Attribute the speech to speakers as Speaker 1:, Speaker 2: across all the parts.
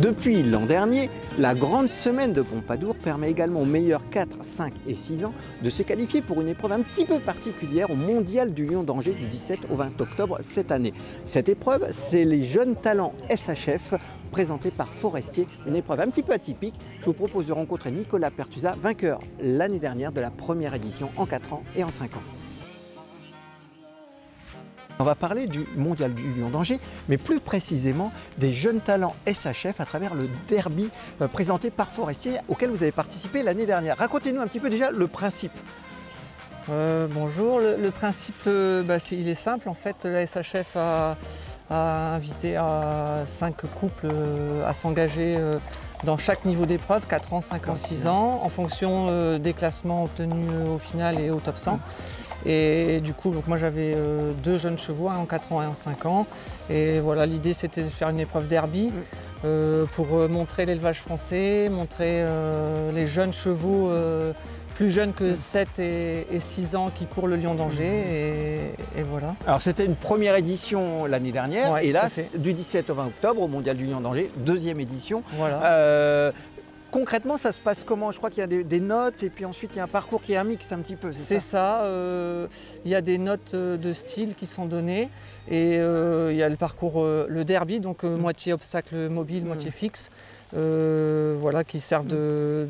Speaker 1: Depuis l'an dernier, la grande semaine de Pompadour permet également aux meilleurs 4, 5 et 6 ans de se qualifier pour une épreuve un petit peu particulière au Mondial du Lion d'Angers du 17 au 20 octobre cette année. Cette épreuve, c'est les jeunes talents SHF présentés par Forestier, une épreuve un petit peu atypique. Je vous propose de rencontrer Nicolas Pertusa, vainqueur l'année dernière de la première édition en 4 ans et en 5 ans. On va parler du Mondial du Lion d'Angers, mais plus précisément des jeunes talents SHF à travers le derby présenté par Forestier auquel vous avez participé l'année dernière. Racontez-nous un petit peu déjà le principe.
Speaker 2: Bonjour, le principe il est simple en fait. La SHF a invité 5 couples à s'engager dans chaque niveau d'épreuve, 4 ans, 5 ans, 6 ans, en fonction des classements obtenus au final et au top 100. Et du coup, moi j'avais 2 jeunes chevaux, un en 4 ans et en 5 ans. Et voilà, l'idée c'était de faire une épreuve derby pour montrer l'élevage français, montrer les jeunes chevaux plus jeunes que 7 et 6 ans qui courent le Lion d'Angers. Et voilà.
Speaker 1: Alors c'était une première édition l'année dernière,
Speaker 2: ouais,
Speaker 1: et là du 17 au 20 octobre au Mondial du Lion d'Angers, deuxième édition.
Speaker 2: Voilà.
Speaker 1: Concrètement, ça se passe comment? Je crois qu'il y a des notes et puis ensuite il y a un parcours qui est un mix un petit peu.
Speaker 2: C'est ça, il y a des notes de style qui sont données et il y a le parcours, le derby, donc moitié obstacle mobile, moitié fixe, voilà, qui servent de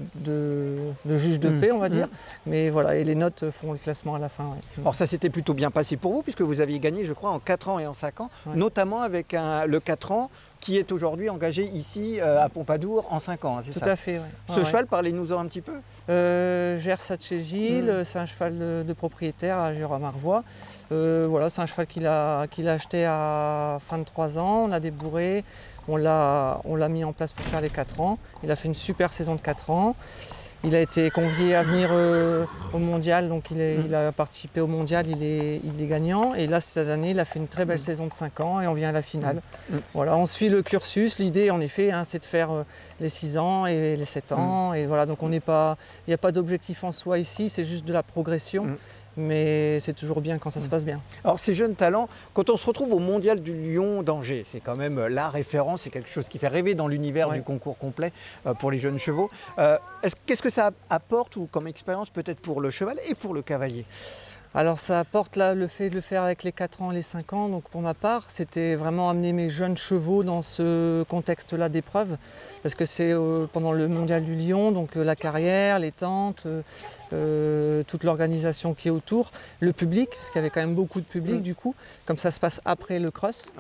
Speaker 2: juge de paix, on va dire. Mais voilà, et les notes font le classement à la fin. Ouais.
Speaker 1: Alors ça s'était plutôt bien passé pour vous puisque vous aviez gagné, je crois, en 4 ans et en 5 ans, notamment avec le 4 ans qui est aujourd'hui engagé ici à Pompadour en 5 ans.
Speaker 2: Tout à fait, ouais.
Speaker 1: Ce cheval, parlez-nous-en un petit peu.
Speaker 2: Gersa de chez Gilles, c'est un cheval de propriétaire à Jura-Marvois. Voilà, c'est un cheval qu'il a acheté à fin de 3 ans, on l'a débourré, on l'a mis en place pour faire les 4 ans. Il a fait une super saison de 4 ans. Il a été convié à venir au mondial, donc il a participé au mondial, il est gagnant. Et là, cette année, il a fait une très belle saison de 5 ans et on vient à la finale. Voilà, on suit le cursus. L'idée, en effet, c'est de faire les 6 ans et les 7 ans. Et voilà, donc il n'y a pas d'objectif en soi ici, c'est juste de la progression. Mais c'est toujours bien quand ça se passe bien.
Speaker 1: Alors ces jeunes talents, quand on se retrouve au Mondial du Lion d'Angers, c'est quand même la référence, c'est quelque chose qui fait rêver dans l'univers du concours complet pour les jeunes chevaux. Qu'est-ce que ça apporte ou comme expérience peut-être pour le cheval et pour le cavalier?
Speaker 2: Alors ça apporte là, le fait de le faire avec les 4 ans et les 5 ans, donc pour ma part, c'était vraiment amener mes jeunes chevaux dans ce contexte-là d'épreuve, parce que c'est pendant le Mondial du Lion, donc la carrière, les tentes, toute l'organisation qui est autour, le public, parce qu'il y avait quand même beaucoup de public du coup, comme ça se passe après le cross.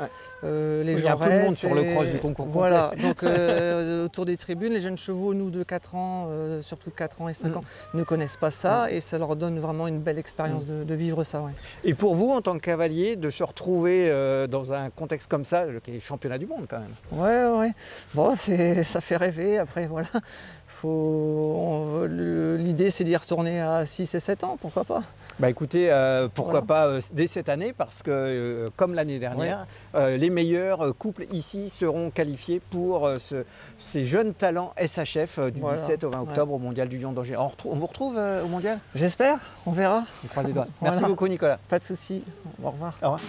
Speaker 2: Les gens
Speaker 1: restent, tout le monde sur le cross du concours complet.
Speaker 2: Voilà, donc autour des tribunes, les jeunes chevaux, nous de 4 ans, surtout 4 ans et 5 ans, ne connaissent pas ça et ça leur donne vraiment une belle expérience de vivre ça.
Speaker 1: Et pour vous, en tant que cavalier, de se retrouver dans un contexte comme ça, qui est championnat du monde quand même.
Speaker 2: Ouais. Bon, ça fait rêver. Après, voilà. L'idée, c'est d'y retourner à 6 et 7 ans, pourquoi pas?
Speaker 1: Bah écoutez, pourquoi pas dès cette année, parce que comme l'année dernière, les meilleurs couples ici seront qualifiés pour ces jeunes talents SHF du 17 au 20 octobre au Mondial du Lion d'Angers. On vous retrouve au Mondial?
Speaker 2: J'espère, on verra.
Speaker 1: On croise les doigts. Merci beaucoup Nicolas.
Speaker 2: Pas de souci, au revoir.
Speaker 1: Au revoir.